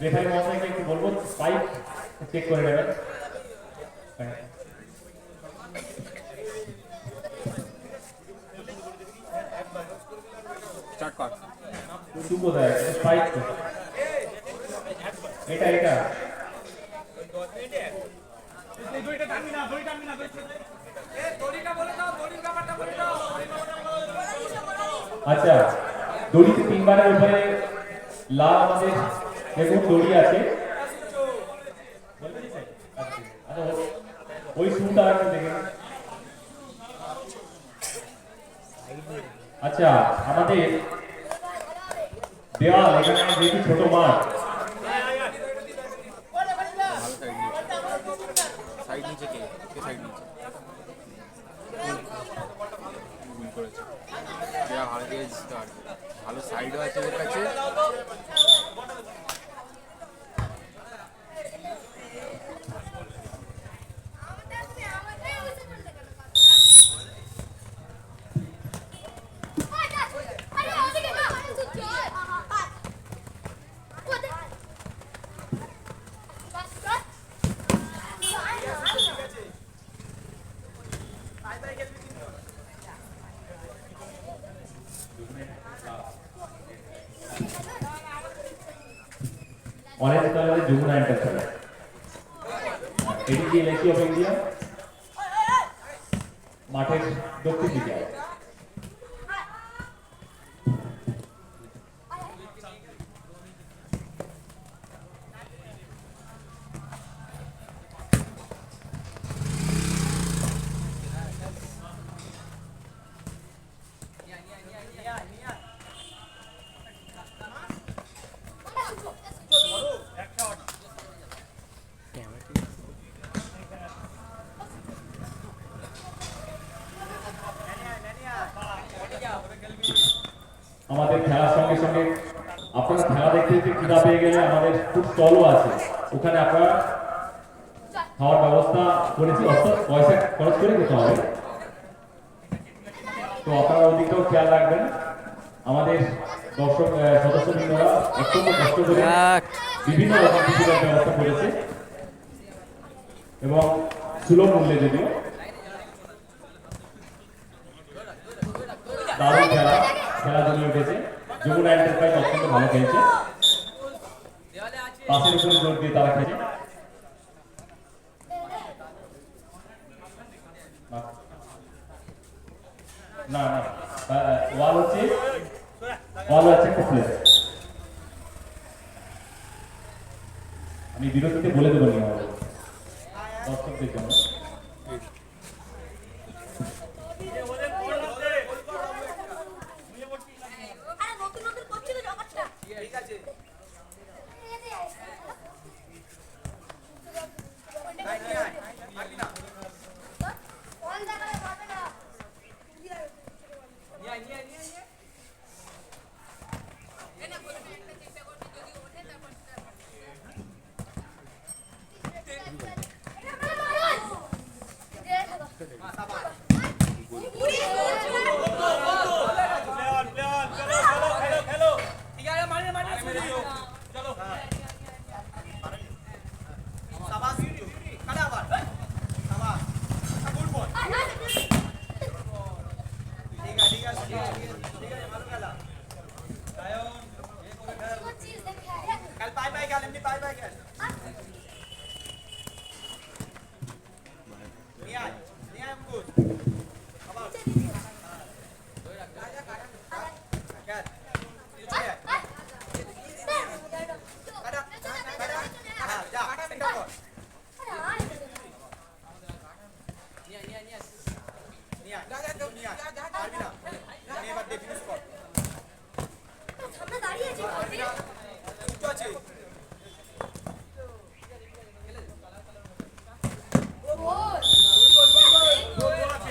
Referee মহাশয়কে একটু বলবো স্পাইক চেক করে নেবেন। স্টার্ট কর। তুই কোথায় স্পাইক তো এটা এটা আচ্ছা দড়িতে তিনবারের উপরে লাল আমাদের দেখুন দড়ি আছে। ওই শুটা একটু দেখে। আচ্ছা আমাদের দেওয়াল এখানে যেহেতু ছোট মাঠ সাইড নিচে কে সাইড নিচে ভুল করেছে। ভালো দিয়ে স্টার্ট ভালো সাইডও আছে ওর কাছে। অরেঞ্জ কালারের যমুনা এন্টার খেলা এটি কি এলআইসি অফ ইন্ডিয়া মাঠের দক্ষিণ দিকে আছে। আমাদের খেলার সঙ্গে সঙ্গে আপনারা খেলা দেখতে দেখতে খিদা পেয়ে গেলে আমাদের ফুড স্টলও আছে, ওখানে আপনারা খাওয়ার ব্যবস্থা করেছি, অর্থাৎ পয়সা খরচ করে খেতে হবে। তো আপনারা ওদিকটাও খেয়াল রাখবেন। আমাদের দর্শক সদস্যবৃন্দরা অত্যন্ত কষ্ট করে বিভিন্ন রকম টিকিটের ব্যবস্থা করেছে এবং সুলভ মূল্যে যদিও। দারুণ খেলা জমে উঠেছে। যমুনা এন্টারপ্রাইজ অত্যন্ত ভালো খেলছে, পাশের উপরে জোর দিয়ে তারা খেলছে। না না ওয়াল হচ্ছে একটা প্লেয়ার। আমি বিরতিতে বলে দেবো নি দর্শকদের জন্য।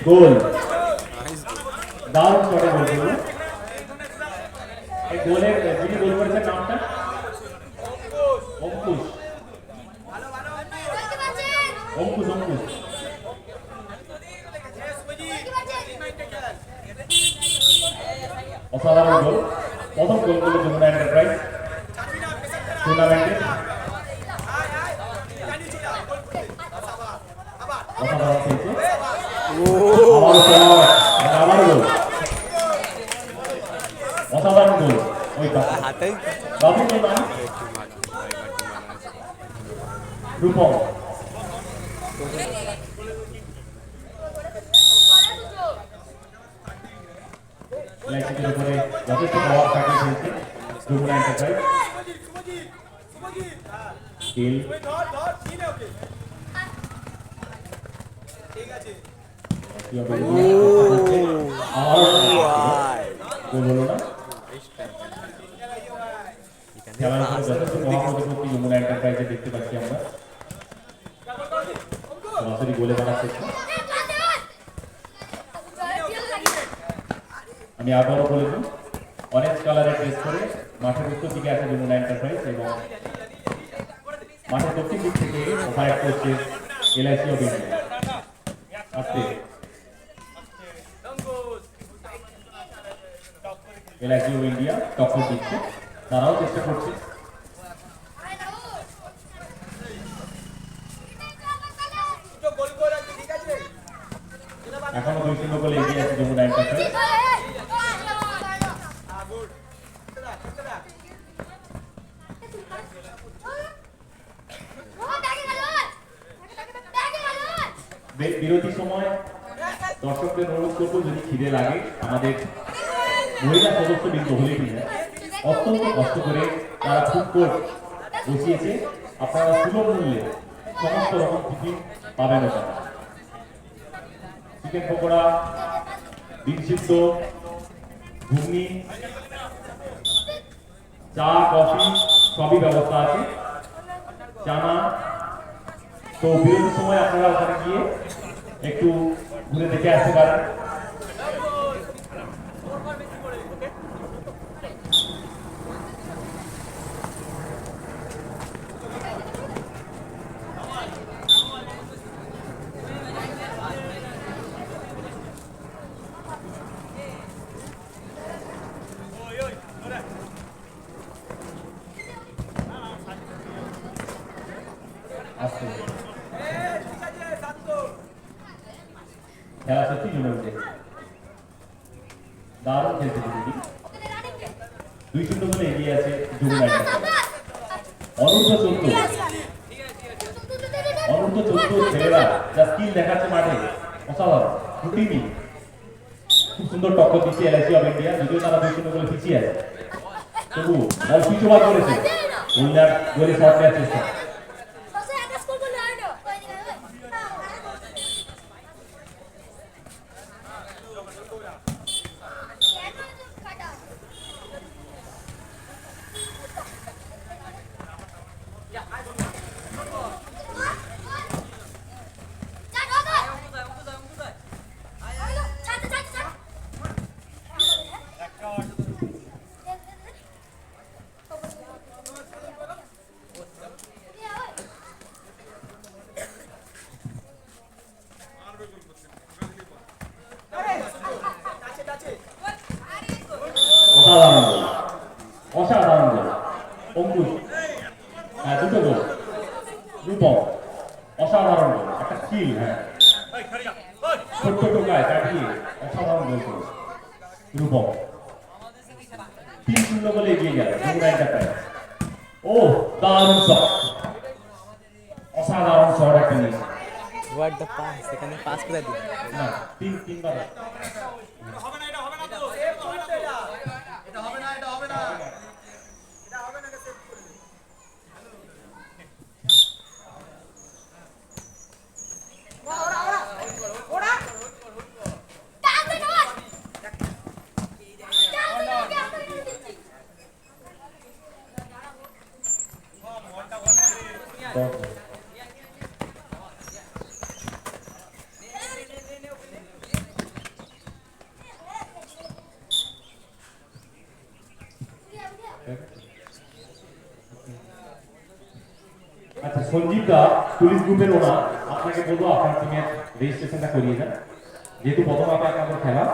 গোল দারুণ শটে গোল করল। এই গোলের যিনি গোল করেছেন নামটা অঙ্কুশ। অঙ্কুশ অঙ্কুশ অসাধারণ গোল। প্রথম গোল করলো যমুনা এন্টারপ্রাইজ। টুর্নামেন্টে অসাধারণ খেলছে। আবারও shot, আবারও গোল। অসাধারণ গোল ওই পাশে বাবু কে নাম রূপম। লেগের উপরে যথেষ্ট পাওয়ার থাকে খেলছে যমুনা এন্টারপ্রাইজ। স্কিল গোল হলো না। খেলার উপরে যথেষ্ট প্রভাব প্রতিপত্তি যমুনা এন্টারপ্রাইজে দেখতে পাচ্ছি আমরা। সরাসরি গোলে বানাচ্ছে। আমি আবারও বলে দিই, অরেঞ্জ কালারের ড্রেস করে মাঠের উত্তর দিকে আছে যমুনা এন্টারপ্রাইজ এবং মাঠের দক্ষিণ দিক থেকে অপারেট করছে এলআইসি অফ ইন্ডিয়া। আজকে এলআইসি অফ ইন্ডিয়া টক্কর দিচ্ছে, তারাও চেষ্টা করছে। এখনো 2-0 গোলে এগিয়ে আছে যমুনা এন্টারপ্রাইজ। বিরতির সময় দর্শকদের অনুরোধ করবো, যদি খিদে লাগে, আমাদের মহিলা সদস্য বৃন্দ হলে কিনা অত্যন্ত কষ্ট করে তারা ফুড কোর্ট বসিয়েছে। আপনারা সুলভ মূল্যে সমস্ত রকম টিফিন পাবেন ওখানে। চিকেন পকোড়া, ডিম সিদ্ধ, ঘুগনি, চা, কফি সবই ব্যবস্থা আছে। চানা তো বিরতির সময় আপনারা ওখানে গিয়ে একটু ঘুরে দেখে আসতে পারেন। খেলা সত্যি জমে উঠে দারুণ খেলছে দুটি। 2-0 গোলে এগিয়ে আছে যমুনা এন্টারপ্রাইজ। অনূর্ধ্ব 14 ছেলেরা যা স্কিল দেখাচ্ছে মাঠে অসাধারণ। দুটিমই খুব সুন্দর টক্কর দিচ্ছে এলআইসি অফ ইন্ডিয়া, যদিও তারা 2-0 গোলে পিছিয়ে আছে, তবু বল পিছুবাদ করেছে। উইনার গোলে শট নেওয়ার চেষ্টা। অসাধারণ গোল অঙ্কুশ, হ্যাঁ দুটো গোল। রূপম অসাধারণ গোল, একটা স্কিল, হ্যাঁ ছোট্ট টোকায় কাটিয়ে অসাধারণ গোল করে রূপম। 3-0 গোলে এগিয়ে গেল যমুনা এন্টারপ্রাইজ। ও দারুণ শট, অসাধারণ শট একটা নিয়েছে। হোয়াট দ্য পাস, এখানে পাস করে দিই না তিনবার আচ্ছা সঞ্জীব দা পুলিশ গ্রুপের ওনার, আপনাকে বলবো আপনার টিমের রেজিস্ট্রেশনটা করিয়ে দেন, যেহেতু প্রথম আপনার খেলা।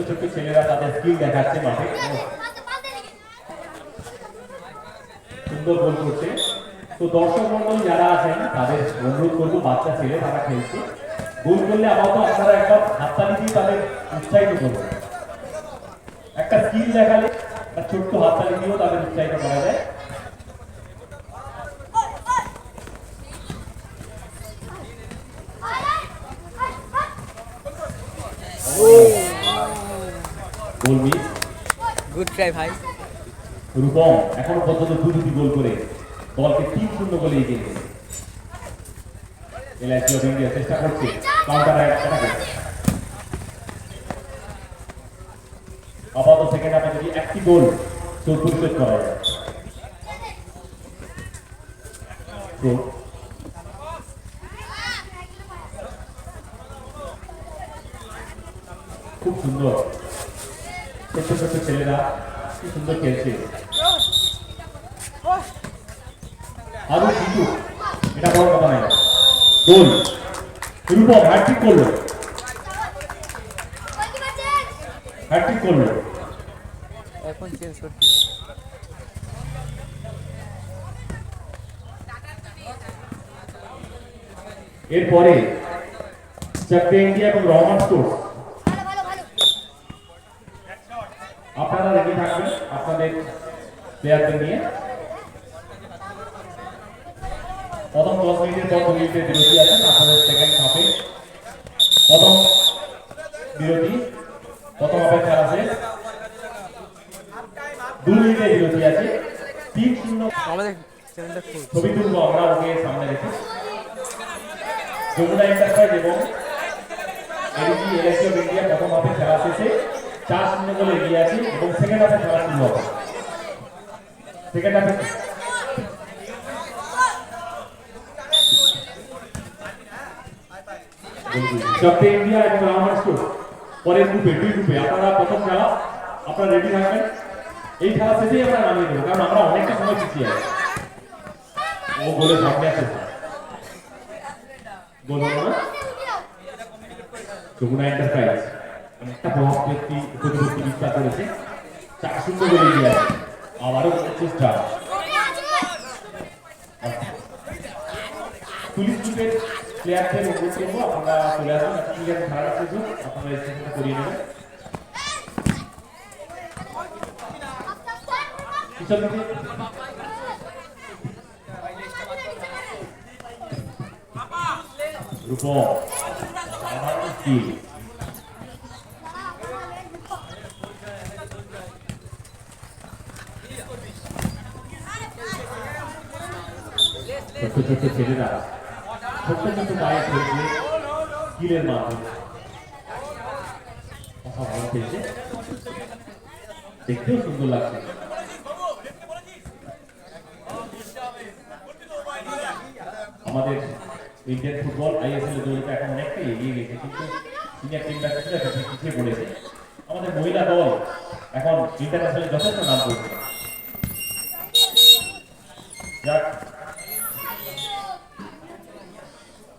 ছোট্ট ছেলেরা তাদের স্কিল দেখাচ্ছে মাঠে। সুন্দর গোল করছে। তো দর্শক মন্ডলী যারা আছেন তাদের অনুরোধ করবো, বাচ্চা ছেলে তারা খেলছে, গোল করলে আপাতত আপনারা একবার হাততালি দিয়ে তাদের উৎসাহিত করবেন। একটা স্কিল দেখালে একটা ছোট্ট হাততালি দিয়েও তাদের উৎসাহিত করা যায়। Goal miss. গুড ট্রাই ভাই। রূপম এখনো পর্যন্ত দুটি গোল করে দলকে 3-0 গোলে এগিয়ে দিয়েছে। এলআইসি অফ ইন্ডিয়া চেষ্টা করছে কাউন্টার অ্যাটাকে। আপাতত সেকেন্ড হাফে যদি একটি গোল পরিশোধ করা যায়। তো খুব সুন্দর, ছোট্ট ছোট্ট ছেলেরা কি সুন্দর খেলছে। আরো কিন্তু এটা বড় কথা নাই। গোল রূপম হ্যাটট্রিক করলো, হ্যাটট্রিক করলো। এখন চেঞ্জ করতে হবে। এরপরে চাকরি ইন্ডিয়া এবং রহমান স্টোর্স, আপনারা রেডি থাকবেন আপনাদের প্লেয়ারদের নিয়ে। প্রথম 10 মিনিটের পর 2 মিনিটের বিরতি আছে আপনাদের সেকেন্ড হাফে। প্রথম বিরতি, প্রথম হাফে খেলা শেষ, 2 মিনিটের বিরতি আছে। 3-0 আমাদের চ্যানেলটা খুব ছবি তুলবো আমরা ওকে সামনে রেখে। যমুনা এন্টারপ্রাইজ এবং এডিজি এলআইসি অফ ইন্ডিয়া প্রথম হাফে খেলা শেষে 4-0 গোলে এগিয়ে আছে এবং সেকেন্ড হাফে খেলা শুরু হবে। সেকেন্ড হাফে চাকরি ইন্ডিয়া এবং রহমান স্টোর্স পরের গ্রুপে 2 গ্রুপে আপনারা প্রথম খেলা আপনারা রেডি থাকবেন। এই খেলা শেষেই আমরা নামিয়ে দেবো, কারণ আমরা অনেকটা সময় পিছিয়ে আছি। ও গোলে সামনে আছে, গোল হলো না। যমুনা এন্টারপ্রাইজ অনেকটা প্রতিপত্তি বিস্তার করেছে, 4-0 গোলে এগিয়ে আছে। আবারও চেষ্টা। পুলিশ গ্রুপের প্লেয়ারদের অনুরোধ করবো আপনারা চলে আসুন, ক্রিকেট খেলার সুযোগ আপনারা স্টেশনে করিয়ে নেবেন। পিছন দিকে রূপম স্কিল। ছোট্ট ছোট্ট ছেলেরা ছোট্ট ছোট্ট পায়ে খেলছে স্কিলের মাধ্যমে, অসাধারণ খেলছে, দেখতেও সুন্দর লাগছে। আমাদের ইন্ডিয়ান ফুটবল আইএসএল এর দলটা এখন অনেকটাই এগিয়ে গেছে, কিন্তু সিনিয়র টিম ব্যাটসম্যানরা কিছু পিছিয়ে পড়েছে। আমাদের মহিলা দল এখন ইন্টারন্যাশনালে যথেষ্ট নাম করছে। যাক,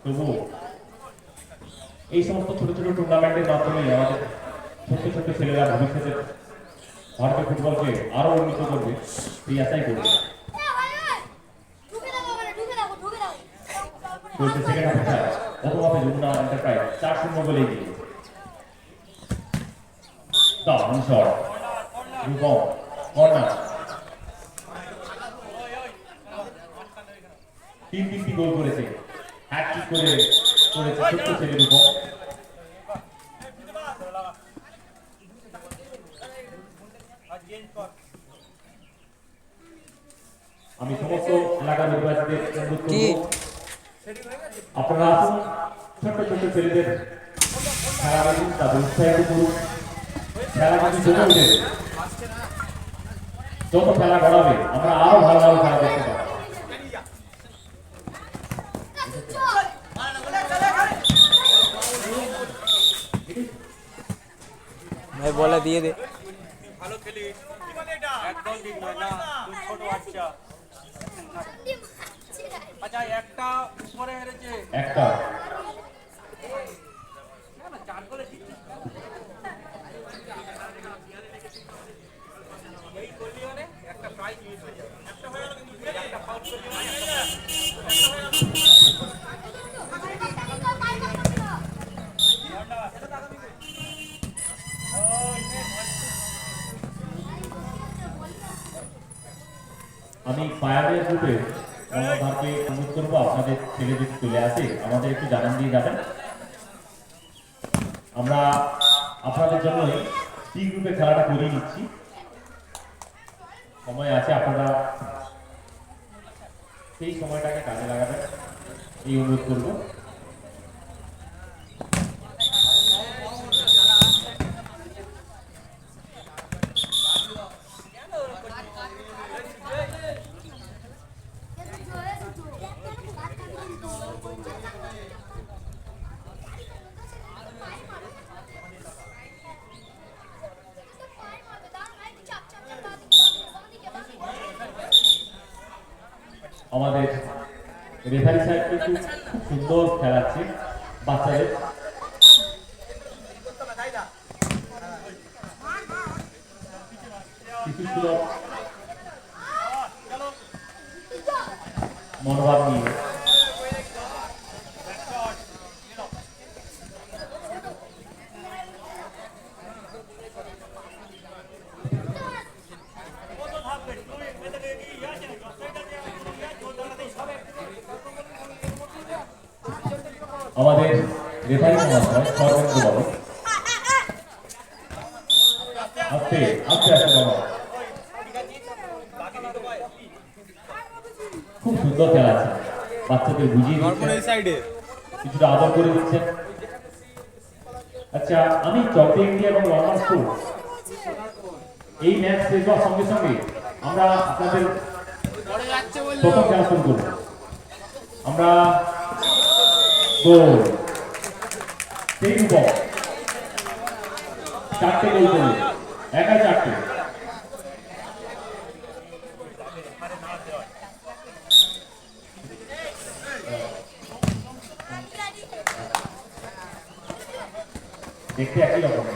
তবু এই সমস্ত ছোট ছোট টুর্নামেন্টের মাধ্যমে আমাদের ছোট্ট ছোট্ট ছেলেরা ভবিষ্যতে ভারতীয় ফুটবলকে আরো উন্নীত করবে এই আশাই করবে। চলছে সেকেন্ড হাফে খেলা, প্রথম হাফে যমুনা এন্টারপ্রাইজ 4-0 গোলে এগিয়ে। দারুণ শট, রূপম কর্নার। 3-3টি গোল করেছে, হ্যাটট্রিক করেছে ছোট্ট ছেলে রূপম। আমি সমস্ত এলাকার নির্বাচীদের অনুরোধ করব আপনারা আসুন, ছোট্ট ছোট্ট ছেলেদের খেলা দেখুন, তাদের উৎসাহিত করুন। খেলা যদি জমে উঠে, যত খেলা গড়াবে আমরা আরো ভালো ভালো খেলা দেখতে পাবো। ভাই বলা দিয়ে দে। ভালো খেলি একদম ঠিক নয় না, তুই ছোট বাচ্চা। আচ্ছা একটা উপরে হেরেছে, একটা চার গোলে জিতছিস। আমি ফায়ারের গ্রুপে কর্ণধারকে অনুরোধ করবো আপনাদের ছেলে যদি চলে আসে আমাদের একটু জানান দিয়ে যাবেন। আমরা আপনাদের জন্য সি গ্রুপে খেলাটা করিয়ে নিচ্ছি, সময় আছে, আপনারা সেই সময়টাকে কাজে লাগাবেন এই অনুরোধ করবো। আমাদের রেফারি সাহেব কিন্তু খুব সুন্দর খেলাচ্ছে বাচ্চাদের। শিশুসুলভ মনোভাব নিয়ে আমাদের রেফারি মহাশয় সর্বেন্দ্র বাবু, আস্তে আস্তে আস্তে বাবা, খুব সুন্দর খেলা আছে, বাচ্চাদের বুঝিয়ে দিচ্ছেন, কিছুটা আদর করে দিচ্ছেন। আচ্ছা, আমি চক ইন্ডিয়া এবং রমন স্কুল এই ম্যাচ শেষ হওয়ার সঙ্গে সঙ্গে আমরা আপনাদের প্রথম খেলা শুরু করব। আমরা গোল সেই রূপক 4টে গোল করল, একা 4টে। দেখতে একই রকম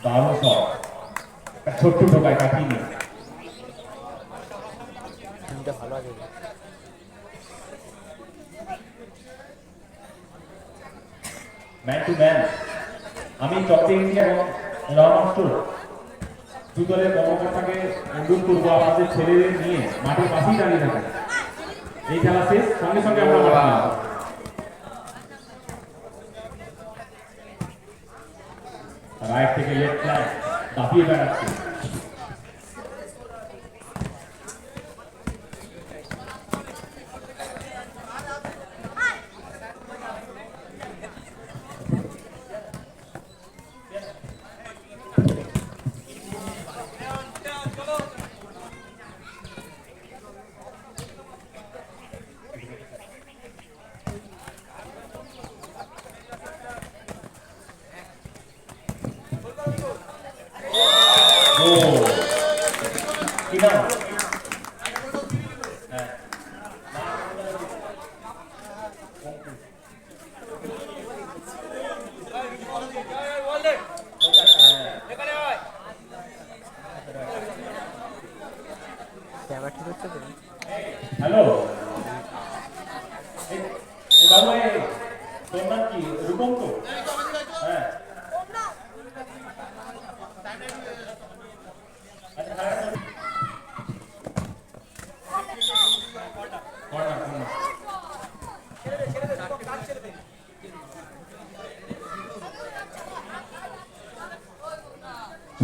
দারুণ শট, ছোট্ট ঢোকায় কাটিয়ে নিয়ে ভালো আছে। ম্যান টু ম্যান আমি চকচে ইন্ডিয়া এবং রহমান স্টোর দু দলের কর্মকর্তাকে অনুরোধ করবো আমাদের ছেলেদের নিয়ে মাঠের পাশেই দাঁড়িয়ে থাকেন। এই খেলা শেষ সঙ্গে সঙ্গে আমরা মাঠে নামবো। রাইট থেকে লেফট ফ্ল্যাগ দাপিয়ে বেড়াচ্ছে। হ্যালো, বাবু তোর নাম কি? রূপম তো? হ্যাঁ,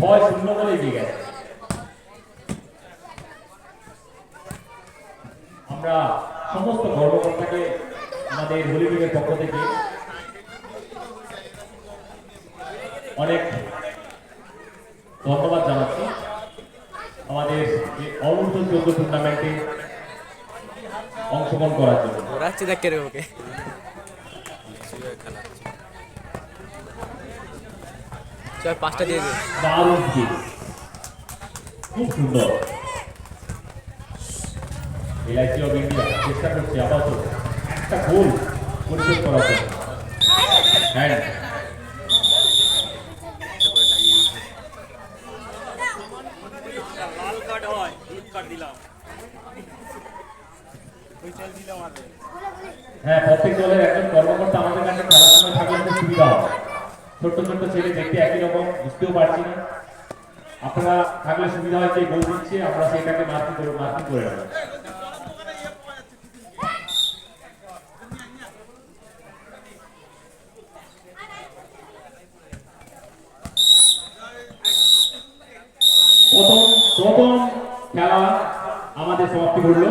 ছয় শূন্য বলে এগিয়ে গেছে। আমরা সমস্ত কর্মকর্তাকে আমাদের হলিউডের পক্ষ থেকে অনেক ধন্যবাদ জানাচ্ছি আমাদের অনূর্ধ্ব 14 টুর্নামেন্টে অংশগ্রহণ করার জন্য। রাখছি দেখে রে ওকে চল 5টা দিয়ে দে। দারুণ গেম, খুব সুন্দর। এলআইসি অফ ইন্ডিয়া চেষ্টা করছে আপাতত একটা গোল পরিশোধ করার জন্য। হ্যান্ড তারপরে লাগিয়ে দিয়েছে। লাল কার্ড হয় হলুদ কার্ড দিলাম হ্যাঁ, প্রত্যেক দলের একজন কর্মকর্তা আমাদের কাছে খেলার সময় থাকলে খুব সুবিধা হবে। ছোট্ট ছোট্ট ছেলে দেখতে একই রকম, বুঝতেও পারছি না। আপনারা থাকলে সুবিধা হয়, যে গোল দিচ্ছে আমরা সেটাকে মার্কিং করে নেবো। প্রথম খেলা আমাদের সমাপ্তি ঘটলো।